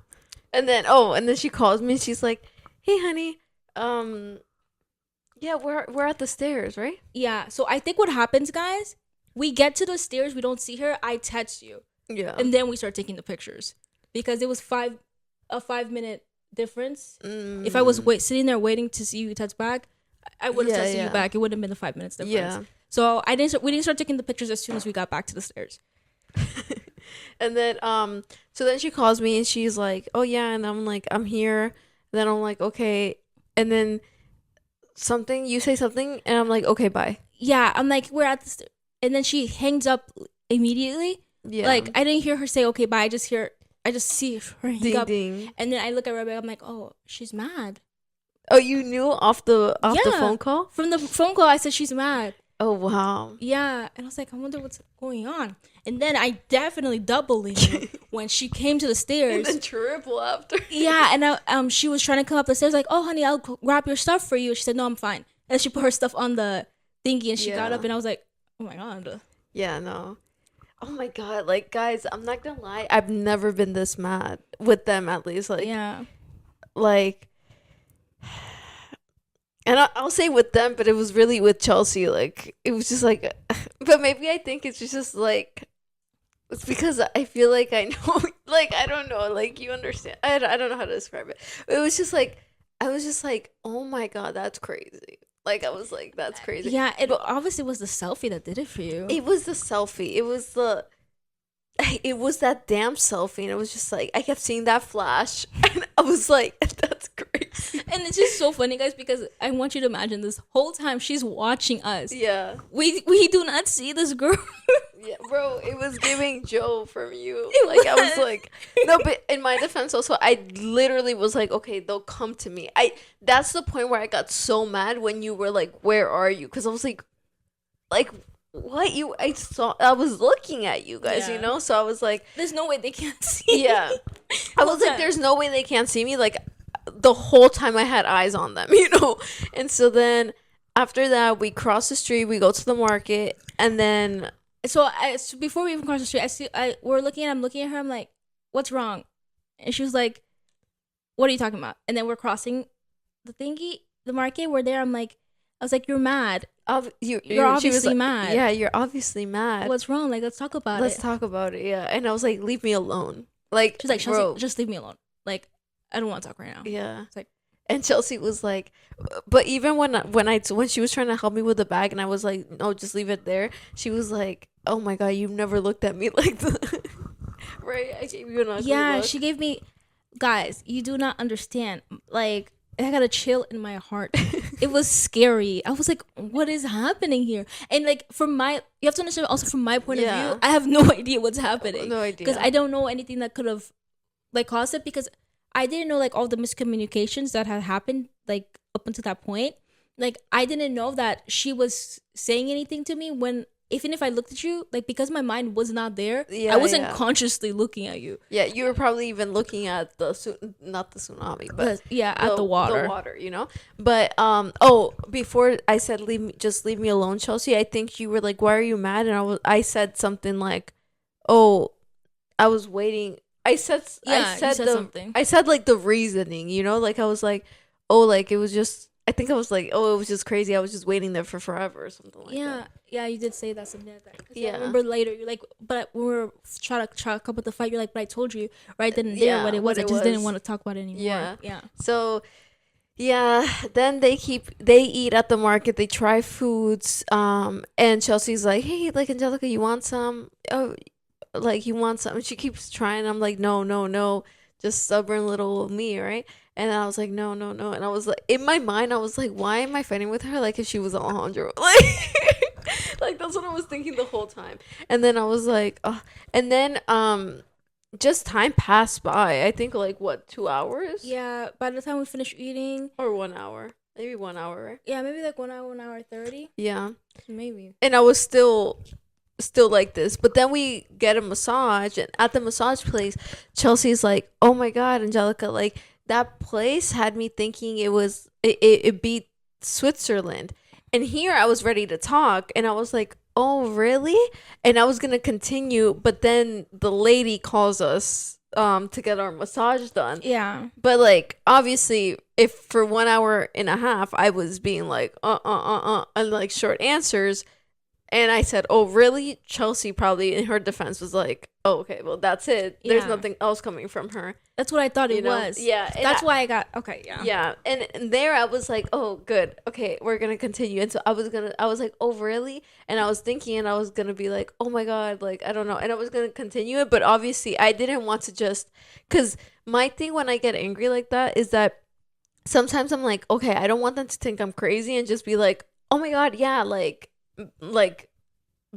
And then she calls me and she's like, "Hey, honey, yeah, we're at the stairs, right?" Yeah. So I think what happens, guys, we get to the stairs, we don't see her. I text you. Yeah. And then we start taking the pictures because it was a 5 minute difference. If I was sitting there waiting to see you text back, I would have texted you back. It wouldn't have been the 5 minutes difference. Yeah. So we didn't start taking the pictures as soon as we got back to the stairs. And then so then she calls me and she's like, "Oh yeah," and I'm like, "I'm here." And then I'm like, "Okay," and then you say something and I'm like, "Okay, bye." Yeah, I'm like, "We're at the stairs," and then she hangs up immediately. Yeah, like I didn't hear her say okay bye. I just see her hang up, ding. And then I look at Rebecca. I'm like, "Oh, she's mad." Oh, you knew off the phone call? From the phone call, I said she's mad. Oh wow. Yeah, and I was like, I wonder what's going on. And then I definitely doubly knew when she came to the stairs. And then triple after. Yeah, and she was trying to come up the stairs like, "Oh, honey, I'll grab your stuff for you." She said, "No, I'm fine." And she put her stuff on the thingy, and she got up, and I was like, "Oh my god." Yeah, no. Oh my god, like guys, I'm not gonna lie, I've never been this mad with them, at least. Like, yeah, like, and I'll say with them, but it was really with Shelcy. Like, it was just like, but maybe I think it's just like, it's because I feel like I know, like, I don't know, like, you understand. I don't know how to describe it. It was just like, I was just like, oh my god, that's crazy. Like, I was like, that's crazy. Yeah, it obviously was the selfie that did it for you. It was the selfie. It was that damn selfie, and it was just like, I kept seeing that flash, and I was like, that's crazy. And it's just so funny, guys, because I want you to imagine this whole time she's watching us. Yeah. We do not see this girl. Yeah, bro, it was giving Joe from you. Like, I was like, no, but in my defense also, I literally was like, okay, they'll come to me. That's the point where I got so mad when you were like, where are you? Because I was like, what? I was looking at you guys, you know? So I was like, there's no way they can't see. Yeah. I was like, there's no way they can't see me. Like, the whole time I had eyes on them, you know? And so then after that, we cross the street, we go to the market, and then... So before we even cross the street, I'm looking at her, I'm like, "What's wrong?" And she was like, "What are you talking about?" And then we're crossing the market, we're there, I was like, "You're mad. You're obviously mad." Yeah, you're obviously mad. What's wrong? Like, let's talk about it. Let's talk about it, yeah. And I was like, leave me alone. Like, she's like, "Shelcy, just leave me alone. Like, I don't want to talk right now." Yeah. It's like, and Shelcy was like, but even when she was trying to help me with the bag, and I was like, "No, just leave it there," she was like, "Oh my god, you've never looked at me like that." Right? I gave you an ugly look. She gave me, guys, you do not understand. Like, I got a chill in my heart. It was scary. I was like, what is happening here? And like, you have to understand also from my point of view, I have no idea what's happening. No idea. Because I don't know anything that could have like caused it, because I didn't know like all the miscommunications that had happened like up until that point. Like, I didn't know that she was saying anything to me when, even if I looked at you, like, because my mind was not there, I wasn't consciously looking at you. Yeah, you were probably even looking at not the tsunami, but at the water. The water, you know? But, before I said, just leave me alone, Shelcy, I think you were like, "Why are you mad?" And I said something like, "Oh, I was waiting." I said something. I said like the reasoning, you know? Like, I was like, "Oh, like, it was just," I think I was like, "Oh, it was just crazy. I was just waiting there for forever," or something like that. Yeah, you did say that, something like that. Yeah. I remember later, you're like, but when we were trying to come up with the fight, you're like, "But I told you right then and there what it was. I just didn't want to talk about it anymore." Yeah. So, yeah, then they eat at the market. They try foods. And Shelcy's like, "Hey, like, Angelica, you want some? Oh, like, you want some?" And she keeps trying. I'm like, no, just stubborn little me, right? And I was like, no. And I was like, in my mind, I was like, why am I fighting with her like if she was Alejandro? Like, that's what I was thinking the whole time. And then I was like, oh. And then just time passed by. I think like, what, 2 hours? Yeah, by the time we finished eating. Or 1 hour. Maybe 1 hour, right? Yeah, maybe like 1 hour, 1 hour 30. Yeah. Maybe. And I was still like this, but then we get a massage, and at the massage place, Chelsea's like, "Oh my god, Angelica, like, that place had me thinking it beat Switzerland." And here I was ready to talk, and I was like, oh, really? And I was going to continue, but then the lady calls us to get our massage done. Yeah. But, like, obviously, if for 1.5 hours I was being like, and, like, short answers, and I said, oh, really? Shelcy probably, in her defense, was like, oh, okay, well, that's it. There's nothing else coming from her. That's what I thought it was. Yeah. That's why I got, okay, yeah. Yeah. And there I was like, oh, good. Okay, we're going to continue. And so I was like, oh, really? And I was thinking, and I was going to be like, oh, my God, like, I don't know. And I was going to continue it. But obviously, I didn't want to just, because my thing when I get angry like that is that sometimes I'm like, okay, I don't want them to think I'm crazy and just be like, oh, my God, yeah, like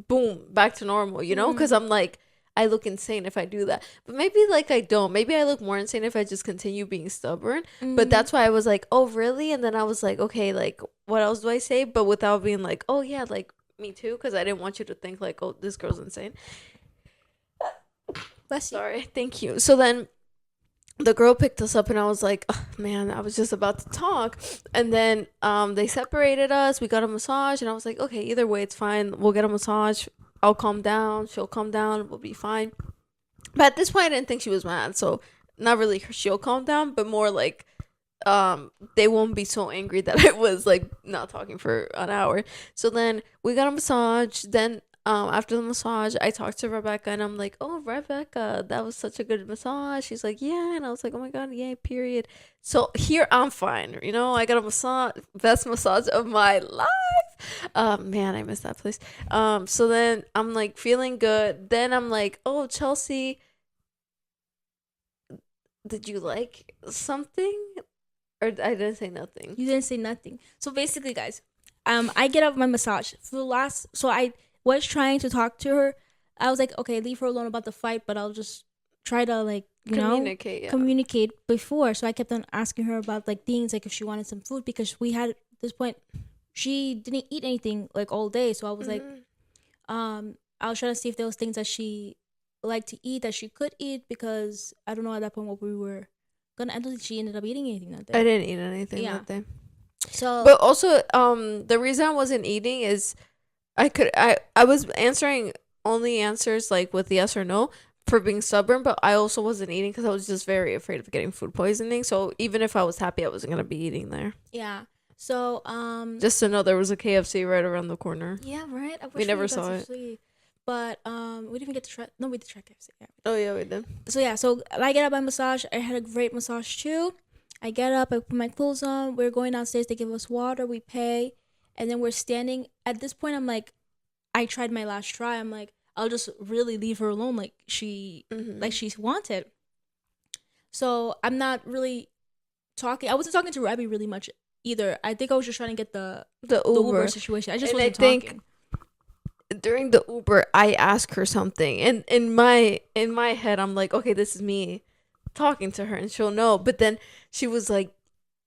boom, back to normal, you know, because I'm like, I look insane if I do that. But maybe like I don't. Maybe I look more insane if I just continue being stubborn. But that's why I was like, oh, really? And then I was like, okay, like, what else do I say? But without being like, oh, yeah, like, me too. Because I didn't want you to think like, oh, this girl's insane. Sorry. Thank you. So then the girl picked us up and I was like, oh, man, I was just about to talk. And then they separated us. We got a massage. And I was like, okay, either way, it's fine. We'll get a massage. I'll calm down. She'll calm down. We'll be fine. But at this point, I didn't think she was mad. So not really she'll calm down, but more like they won't be so angry that I was like not talking for an hour. So then we got a massage. Then after the massage, I talked to Rebecca and I'm like, oh, Rebecca, that was such a good massage. She's like, yeah. And I was like, oh my God, yeah, period. So here I'm fine. You know, I got a massage, best massage of my life. Man, I miss that place. So then I'm like feeling good. Then I'm like, oh, Shelcy, did you like something? Or I didn't say nothing. You didn't say nothing. So basically, guys, I get up my massage for the last. So I was trying to talk to her. I was like, okay, leave her alone about the fight, but I'll just try to like communicate before. So I kept on asking her about like things, like if she wanted some food, because we had at this point she didn't eat anything like all day. So I was like, I was trying to see if there was things that she liked to eat that she could eat, because I don't know at that point what we were gonna. I don't think she ended up eating anything that day. I didn't eat anything that day. So, but also, the reason I wasn't eating is I was answering only answers like with yes or no for being stubborn, but I also wasn't eating because I was just very afraid of getting food poisoning. So even if I was happy, I wasn't gonna be eating there. Yeah. So just to know there was a KFC right around the corner. Yeah, right. I wish we never saw it. But we didn't get to try. No, we did try KFC. Yeah. Oh yeah, we did. So yeah, so I get up my massage. I had a great massage too. I get up. I put my clothes on. We're going downstairs. They give us water. We pay, and then we're standing. At this point, I'm like, I tried my last try. I'm like, I'll just really leave her alone, like she wanted. So I'm not really talking. I wasn't talking to Rabi really much either. I think I was just trying to get the Uber situation. I just wasn't talking. During the Uber, I asked her something, and in my head, I'm like, okay, this is me talking to her, and she'll know. But then she was like,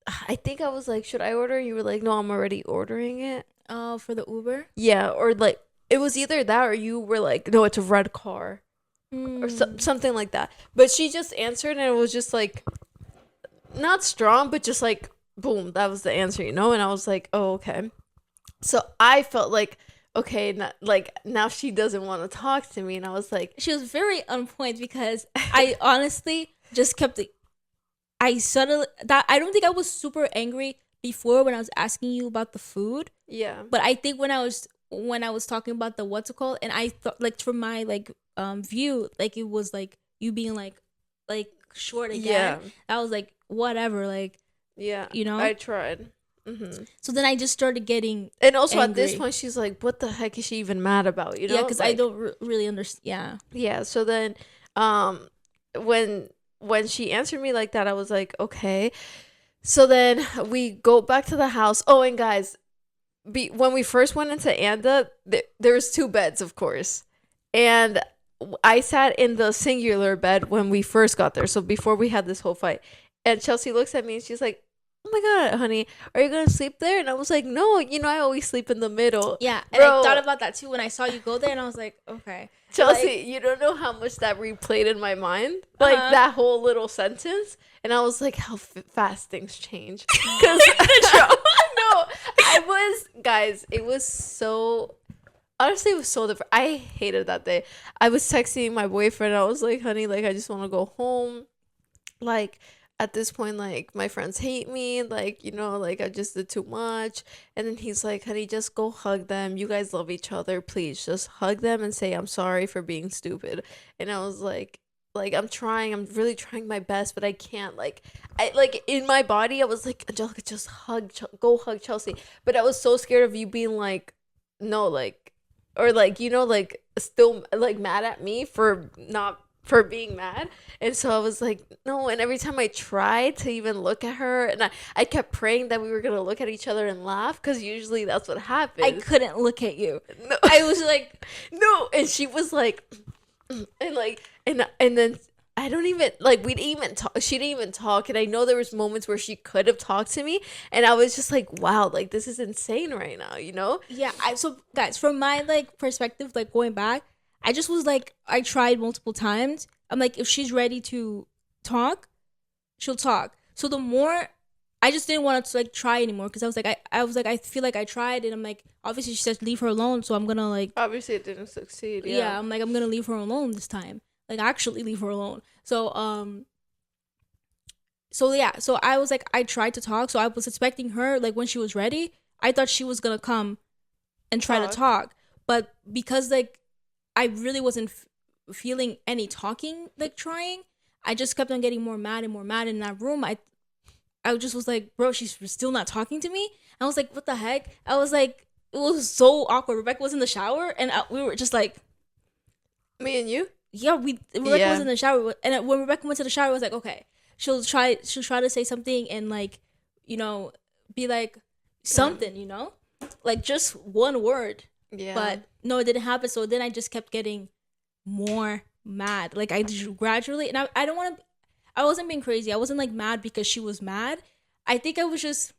I think I was like, should I order? You were like, no, I'm already ordering it. Oh, for the Uber? Yeah, or like it was either that or you were like, no, it's a red car, or something like that. But she just answered, and it was just like not strong, but just like boom, that was the answer, you know. And I was like, oh, okay. So I felt like, okay, not, like now she doesn't want to talk to me, and I was like, she was very on point, because I honestly just kept I don't think I was super angry before when I was asking you about the food. Yeah. But I think when I was talking about the what's it called, and I thought like from my like view, like it was like you being like short again. Yeah. I was like, whatever, like, yeah, you know. I tried. So then I just started getting and also angry. At this point she's like, what the heck is she even mad about, you know? Yeah, because like, I don't really understand. Yeah. So then when she answered me like that, I was like, okay. So then we go back to the house. Oh, and guys, when we first went into Anda, there was 2 beds, of course, and I sat in the singular bed when we first got there, so before we had this whole fight. And Shelcy looks at me and she's like, oh my God, honey, are you gonna sleep there? And I was like, no, you know, I always sleep in the middle. Yeah, and I thought about that too when I saw you go there, and I was like, okay. Shelcy, like, you don't know how much that replayed in my mind, like that whole little sentence. And I was like, how fast things change. Because no, I was, guys, it was so honestly, it was so different. I hated that day. I was texting my boyfriend. I was like, honey, like, I just want to go home. Like, at this point, like, my friends hate me. Like, like, I just did too much. And then he's like, honey, just go hug them. You guys love each other. Please just hug them and say, I'm sorry for being stupid. And I was like, I'm really trying my best, but I can't. Like, in my body, I was like, Angelica, just go hug Chelsea. But I was so scared of you being like, no, like, or like, like, still like mad at me for being mad. And so I was like, no. And every time I tried to even look at her, and I kept praying that we were gonna look at each other and laugh, because usually that's what happens. I couldn't look at you. No. I was like, no. And she was like, and like, and then I don't even, like, we didn't even talk. She didn't even talk. And I know there was moments where she could have talked to me, and I was just like, wow, like, this is insane right now, Yeah. So guys, from my like perspective, like going back, I just was like, I tried multiple times. I'm like, if she's ready to talk, she'll talk. So the more, I just didn't want to like try anymore, because I was like, I feel like I tried, and I'm like, obviously she says leave her alone, so I'm gonna like, obviously it didn't succeed. Yeah, I'm like, I'm gonna leave her alone this time. Like, actually leave her alone. So so I was like, I tried to talk, so I was expecting her, like, when she was ready, I thought she was gonna come and try to talk. But because like I really wasn't feeling any talking, like trying, I just kept on getting more mad and more mad in that room. I just was like, bro, she's still not talking to me. I was like, what the heck? I was like, it was so awkward. Rebecca was in the shower, and we were just like, me and you. Yeah, Rebecca was in the shower, and when Rebecca went to the shower, I was like, okay, she'll try to say something and like, be like something, like just one word. Yeah. But no, it didn't happen. So then I just kept getting more mad. Like, I gradually, and I don't want to, I wasn't being crazy. I wasn't like mad because she was mad. I think I was just.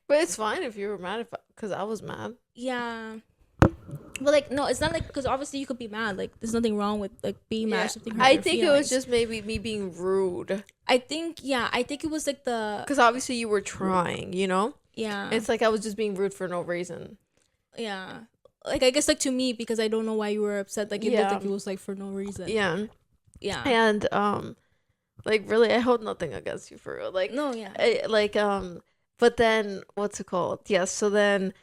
But it's fine if you were mad, because I was mad. Yeah. But like, no, it's not like, because obviously you could be mad. Like, there's nothing wrong with like being mad or something. I think it was just maybe me being rude. I think it was like because obviously you were trying, Yeah. It's like I was just being rude for no reason. Yeah. Like, I guess like to me, because I don't know why you were upset. Like, it looked like it was like for no reason. Yeah. Yeah. And like, really, I hold nothing against you, for real. Like, no, yeah. But then what's it called? Yes. So then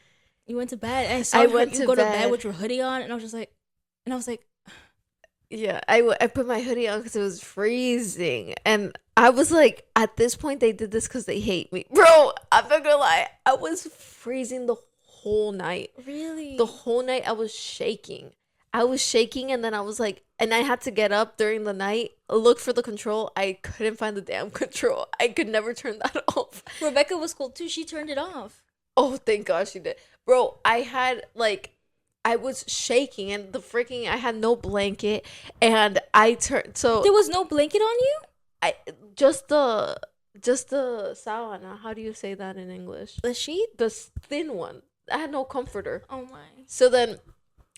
you went to bed, and I went to bed with your hoodie on, and I was like, yeah, I put my hoodie on because it was freezing, and I was like, at this point, they did this because they hate me, bro. I'm not gonna lie, I was freezing the whole night. Really? The whole night, I was shaking. And then I was like, and I had to get up during the night, look for the control. I couldn't find the damn control. I could never turn that off. Rebecca was cool too. She turned it off. Oh, thank God she did. Bro, I was shaking, and I had no blanket, and I turned, so. There was no blanket on you? Just the sauna. How do you say that in English? The sheet? The thin one. I had no comforter. Oh my. So then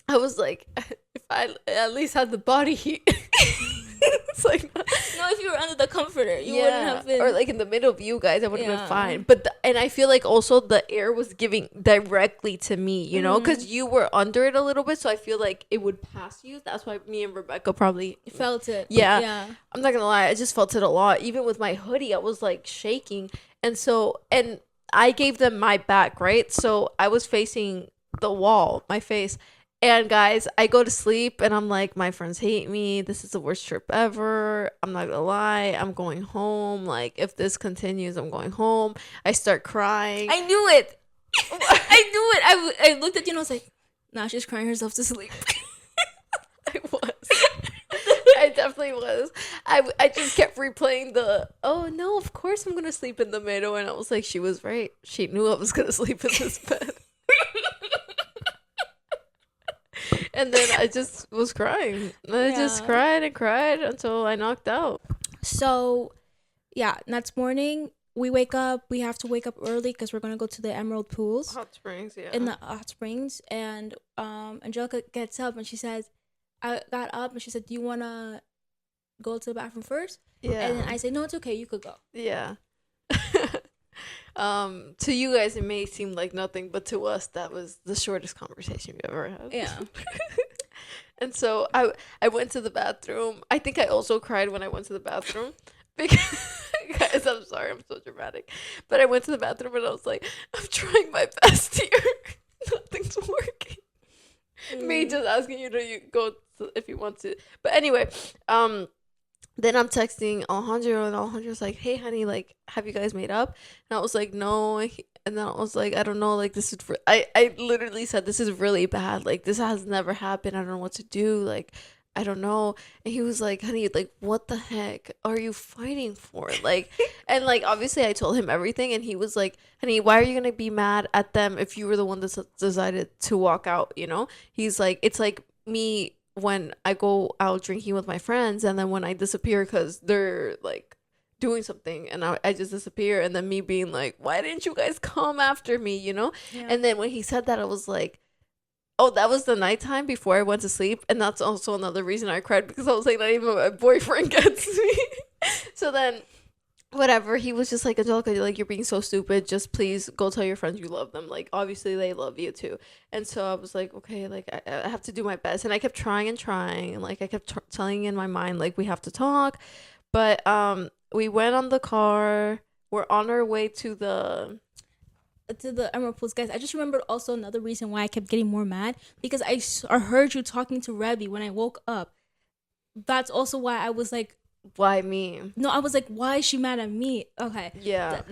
I was like, if I at least had the body heat. It's like, no, if you were under the comforter, you wouldn't have been. Or like in the middle of you guys, I would have been fine. But and I feel like also the air was giving directly to me, because you were under it a little bit, so I feel like it would pass you. That's why me and Rebecca probably felt it. Yeah. I'm not gonna lie, I just felt it a lot. Even with my hoodie, I was like shaking, and I gave them my back, right? So I was facing the wall, my face. And guys, I go to sleep and I'm like, my friends hate me. This is the worst trip ever. I'm not gonna lie. I'm going home. Like, if this continues, I'm going home. I start crying. I knew it. I looked at you and I was like, nah, she's crying herself to sleep. I was. I definitely was. I just kept replaying oh no, of course I'm gonna sleep in the middle. And I was like, she was right. She knew I was gonna sleep in this bed. And then I just was crying. I just cried and cried until I knocked out. So, yeah, next morning we wake up. We have to wake up early because we're gonna go to the Emerald Pools. Hot springs, yeah. In the hot springs, and Angelica gets up and she says, I got up and she said, do you wanna go to the bathroom first? Yeah. And then I said, no, it's okay. You could go. Yeah. To you guys, it may seem like nothing, but to us, that was the shortest conversation we ever had. Yeah. And so I went to the bathroom. I think I also cried when I went to the bathroom because guys, I'm sorry, I'm so dramatic. But I went to the bathroom and I was like, I'm trying my best here. Nothing's working. Me just asking you to go if you want to. But anyway, then I'm texting Alejandro, and Alejandro's like, "Hey, honey, like, have you guys made up?" And I was like, "No." And then I was like, "I don't know. Like, this is I literally said this is really bad. Like, this has never happened. I don't know what to do. Like, I don't know." And he was like, "Honey, like, what the heck are you fighting for?" Like, and like, obviously, I told him everything, and he was like, "Honey, why are you gonna be mad at them if you were the one that decided to walk out? You know?" He's like, "It's like me." When I go out drinking with my friends, and then when I disappear because they're like doing something, and I just disappear, and then me being like, why didn't you guys come after me, you know? Yeah. And then when he said that, I was like, oh, that was the nighttime before I went to sleep. And that's also another reason I cried, because I was like, not even my boyfriend gets me. So then whatever, he was just like, Angelica, like, you're being so stupid, just please go tell your friends you love them, like, obviously they love you too. And so I was like, okay, like, I have to do my best. And I kept trying and like, I kept telling in my mind, like, we have to talk. But we went on the car, we're on our way to the Emerald Pools. Guys, I just remembered also another reason why I kept getting more mad, because I heard you talking to Rebby when I woke up. That's also why I was like, why me? No, I was like, why is she mad at me? Okay. Yeah.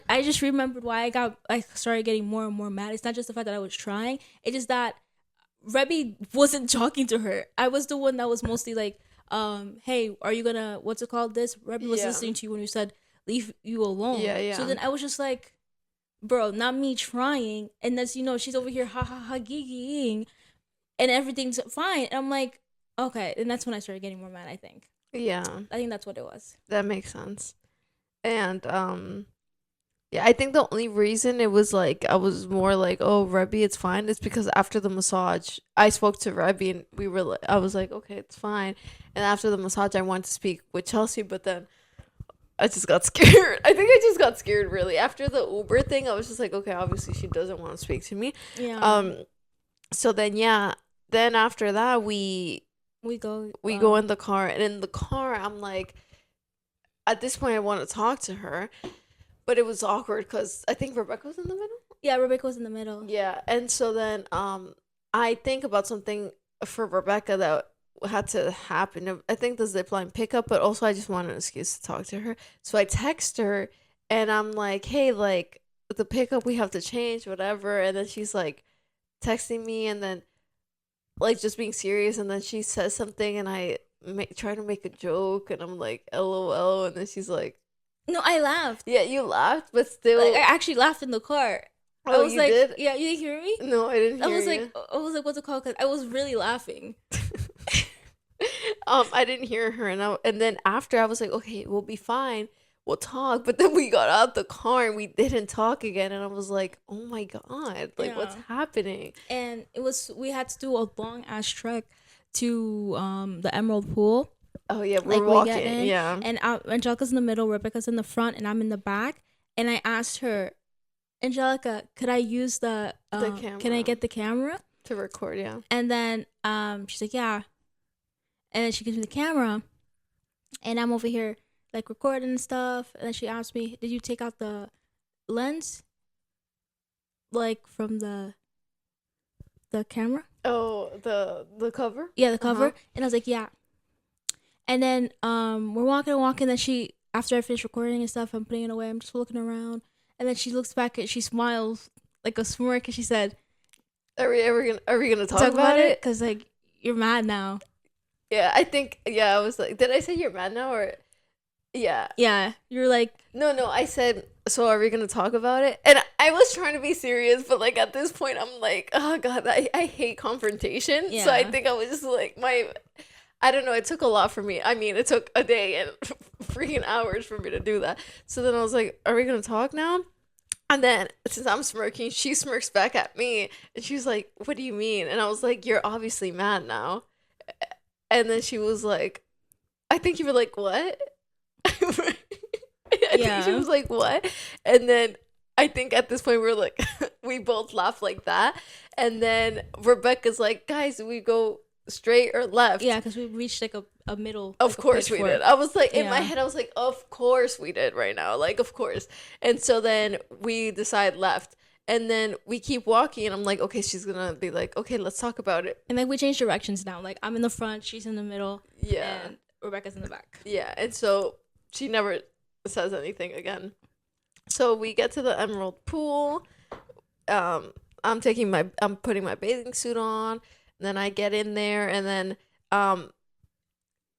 I just remembered why I started getting more and more mad. It's not just the fact that I was trying. It's just that Rebby wasn't talking to her. I was the one that was mostly like, hey, are you gonna, what's it called this? Rebby was listening to you when you said, leave you alone. Yeah. So then I was just like, bro, not me trying. And that's, you know, she's over here gigging and everything's fine. And I'm like, okay. And that's when I started getting more mad, I think. Yeah. I think that's what it was. That makes sense. And yeah, I think the only reason it was like I was more like, oh, Rebby, it's fine, is because after the massage I spoke to Rebby, and we were like, I was like, okay, it's fine. And after the massage I wanted to speak with Chelsea, but then I just got scared. I think I just got scared, really. After the Uber thing, I was just like, okay, obviously she doesn't want to speak to me. Yeah. So then, yeah, then after that we go in the car, and in the car I'm like, at this point I want to talk to her, but it was awkward because I think Rebecca was in the middle. Yeah, Rebecca was in the middle. Yeah, and so then I think about something for Rebecca that had to happen. I think the zipline pickup, but also I just wanted an excuse to talk to her. So I text her, and I'm like, hey, like, the pickup, we have to change, whatever. And then she's like texting me, and then like just being serious, and then she says something, and I try to make a joke, and I'm like, LOL, and then she's like, no, I laughed. Yeah, you laughed, but still, like, I actually laughed in the car. Oh, I was you like, did? Yeah, you didn't hear me? No, I didn't hear you. I was like, what's it called? Because I was really laughing. I didn't hear her, and then after I was like, okay, we'll be fine, we'll talk. But then we got out the car and we didn't talk again, and I was like, oh my god, like, what's happening? And we had to do a long ass trek to the Emerald Pool. Oh yeah, we're walking. Yeah, and Angelica's in the middle, Rebecca's in the front, and I'm in the back. And I asked her, Angelica, could I use the camera? Can I get the camera to record? Yeah. And then she's like, yeah. And then she gives me the camera, and I'm over here like recording and stuff. And then she asked me, did you take out the lens, like, from the camera? Oh, the cover? Yeah, the cover. And I was like, yeah. And then we're walking, and then after I finish recording and stuff, I'm putting it away, I'm just looking around, and then she looks back and she smiles like a smirk, and she said, are we gonna talk about it? Because, like, you're mad now. Yeah, I think, I was like, did I say you're mad now, or? Yeah. Yeah, you're like, no, I said, so are we gonna talk about it? And I was trying to be serious, but like at this point I'm like, oh god, I hate confrontation. Yeah. So I think I was just like, I don't know, it took a lot for me. I mean, it took a day and freaking hours for me to do that. So then I was like, are we gonna talk now? And then since I'm smirking, she smirks back at me, and she's like, what do you mean? And I was like, you're obviously mad now. And then she was like, I think you were like, what? I think she was like, what? And then I think at this point we're like, we both laugh like that. And then Rebecca's like, guys, do we go straight or left? Yeah, because we reached like a middle. Of like course we did. I was like, in my head, I was like, of course we did right now. Like, of course. And so then we decide left. And then we keep walking, and I'm like, okay, she's gonna be like, okay, let's talk about it. And like we change directions now. Like I'm in the front, she's in the middle. Yeah. And Rebecca's in the back. Yeah. And so she never says anything again. So we get to the Emerald Pool. I'm putting my bathing suit on. And then I get in there, and then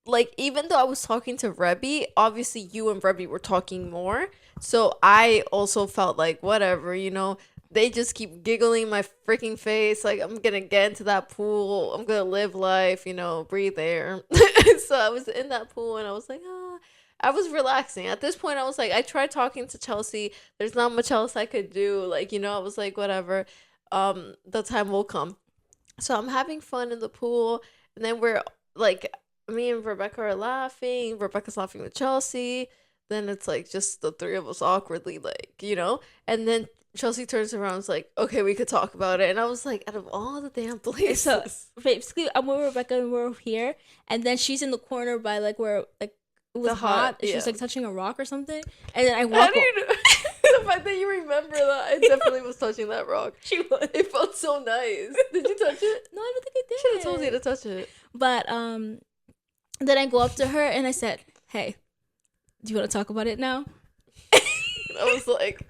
like, even though I was talking to Rebby, obviously you and Rebby were talking more. So I also felt like, whatever, you know, they just keep giggling my freaking face. Like, I'm going to get into that pool. I'm going to live life, you know, breathe air. So I was in that pool, and I was like, I was relaxing. At this point, I was like, I tried talking to Shelcy. There's not much else I could do. Like, you know, I was like, whatever. The time will come. So I'm having fun in the pool. And then we're like, me and Rebecca are laughing. Rebecca's laughing with Shelcy. Then it's like just the three of us awkwardly, like, you know. And then Shelcy turns around and is like, okay, we could talk about it. And I was like, out of all the damn places. So basically, I'm with Rebecca and we're here. And then she's in the corner by like where like it was hot. And she was like touching a rock or something. And then I walk. The fact that you remember that, I definitely was touching that rock. She was. It felt so nice. Did you touch it? No, I don't think I did. Should have told you to touch it. But then I go up to her and I said, hey, do you want to talk about it now? I was like,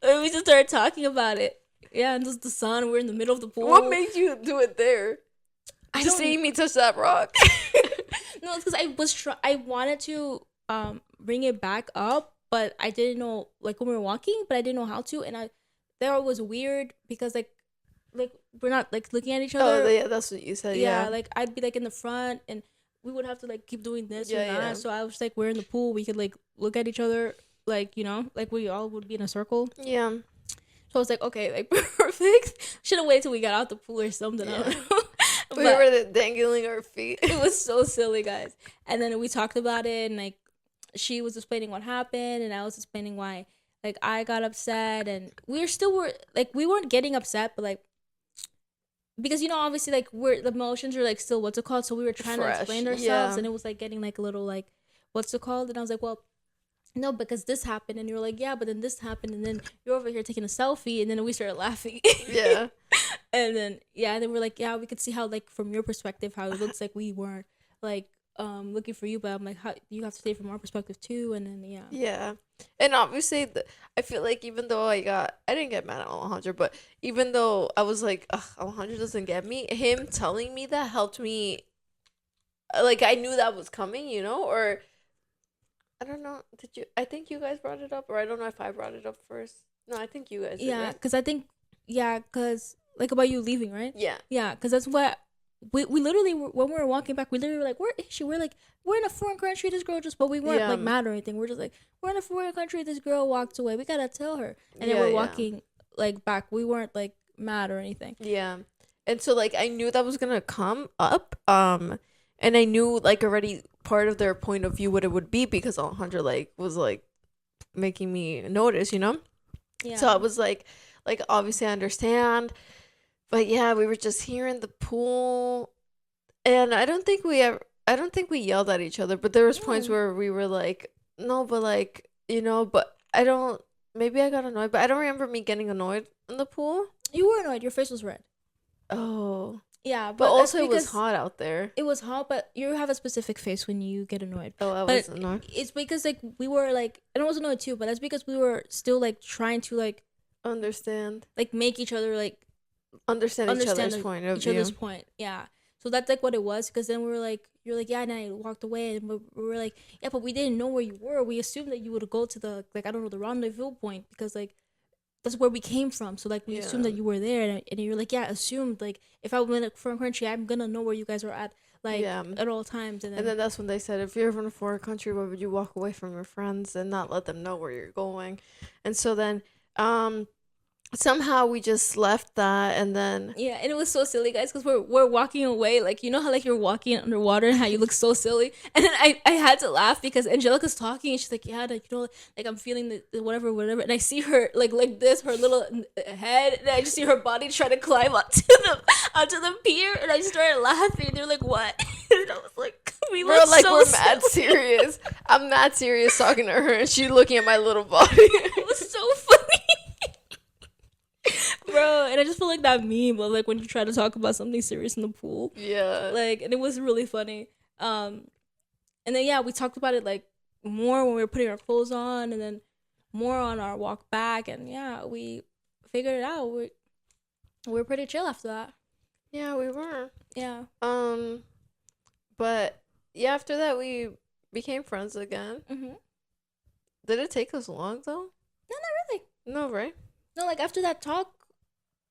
we just started talking about it. Yeah, and it was the sun. We're in the middle of the pool. What made you do it there? Just seeing me touch that rock. No, it's because I wanted to bring it back up, but I didn't know, like, when we were walking, but I didn't know how to. And that was weird because like we're not like looking at each other. Oh yeah, that's what you said. Yeah, like I'd be like in the front and we would have to like keep doing this or that. So I was like, we're in the pool, we could like look at each other, like, you know, like we all would be in a circle. Yeah. So I was like, okay, like perfect. Should have waited till we got out the pool or something. Yeah. I don't know. We were dangling our feet. It was so silly, guys. And then we talked about it, and like she was explaining what happened, and I was explaining why like I got upset, and we weren't getting upset, but like, because, you know, obviously like the emotions are like still what's it called, so we were trying to explain ourselves, and it was like getting like a little like what's it called, and I was like, well, no, because this happened, and you were like, yeah, but then this happened, and then you're over here taking a selfie, and then we started laughing. Yeah. And then and then we're like, yeah, we could see how like from your perspective how it looks like we weren't like looking for you, but I'm like, how you have to stay from our perspective too. And then yeah, and obviously I feel like even though I didn't get mad at Alejandro, but even though I was like, Alejandro doesn't get me, him telling me that helped me. Like, I knew that was coming, you know, or I don't know, I think you guys brought it up, or I don't know if I brought it up first. No, I think you guys did, right? because like about you leaving, right? Yeah, because that's what we literally, when we were walking back, we literally were like, where is she? We're like, we're in a foreign country, this girl just, but we weren't like mad or anything. We're just like, we're in a foreign country, this girl walked away, we gotta tell her. And then we're walking like back, we weren't like mad or anything. Yeah. And so like I knew that was gonna come up, and I knew like already part of their point of view what it would be, because Alejandro like was like making me notice, you know. Yeah. So I was like obviously I understand. But yeah, we were just here in the pool, and I don't think we yelled at each other, but there was points where we were like, no, but like, you know, but maybe I got annoyed, but I don't remember me getting annoyed in the pool. You were annoyed. Your face was red. Oh. Yeah, but also it was hot out there. It was hot, but you have a specific face when you get annoyed. Oh, I was annoyed. It's because like we were like, and I was annoyed too, but that's because we were still like trying to like understand, like make each other like understand each other's point of view. Yeah. So that's like what it was, because then we were like, you're like, yeah, and I walked away, and we were like, yeah, but we didn't know where you were. We assumed that you would go to the, like, I don't know, the rendezvous point, because like that's where we came from. So like we assumed that you were there, and you're like, yeah, assumed, like if I went to a foreign country, I'm gonna know where you guys are at, like at all times. And then that's when they said, if you're from a foreign country, why would you walk away from your friends and not let them know where you're going? And so then somehow we just left that, and then yeah, and it was so silly, guys, because we're walking away, like, you know how like you're walking underwater and how you look so silly, and then I had to laugh because Angelica's talking and she's like, yeah, like, you know, like I'm feeling the whatever, and I see her like this, her little head, and I just see her body try to climb onto the pier, and I just started laughing. And they're like, what? And I was like, we look like so we're silly. mad serious. I'm mad serious talking to her, and she's looking at my little body. It was so funny. Bro, and I just feel like that meme of like when you try to talk about something serious in the pool. Yeah. Like, and it was really funny. And then yeah, we talked about it like more when we were putting our clothes on, and then more on our walk back, and yeah, we figured it out. We were pretty chill after that. Yeah, we were. Yeah. But yeah, after that we became friends again. Mhm. Did it take us long though? No, not really. No, right? No, like after that talk,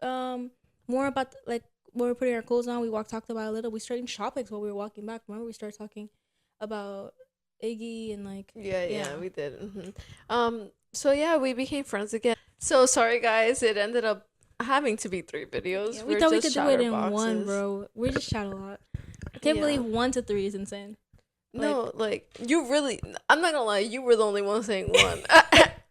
more about like when we were putting our clothes on, we talked about it a little. We started shopping while we were walking back. Remember, we started talking about Iggy and like yeah, we did. Mm-hmm. So yeah, we became friends again. So sorry guys, it ended up having to be 3 videos. Yeah, we thought we could do it in one, bro. We just chat a lot. I can't believe 1 to 3 is insane. No, like you really. I'm not gonna lie, you were the only one saying 1.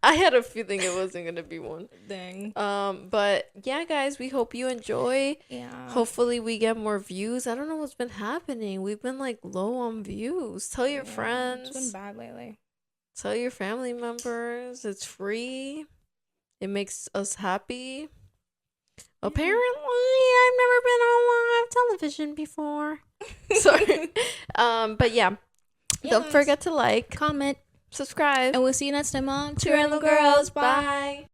I had a feeling it wasn't gonna be 1. Dang. But yeah, guys, we hope you enjoy. Yeah. Hopefully, we get more views. I don't know what's been happening. We've been like low on views. Tell your friends. It's been bad lately. Tell your family members. It's free. It makes us happy. Yeah. Apparently, I've never been on live television before. Sorry. But yeah. Don't forget to like, comment, subscribe, and we'll see you next time on Two Random Girls. Bye.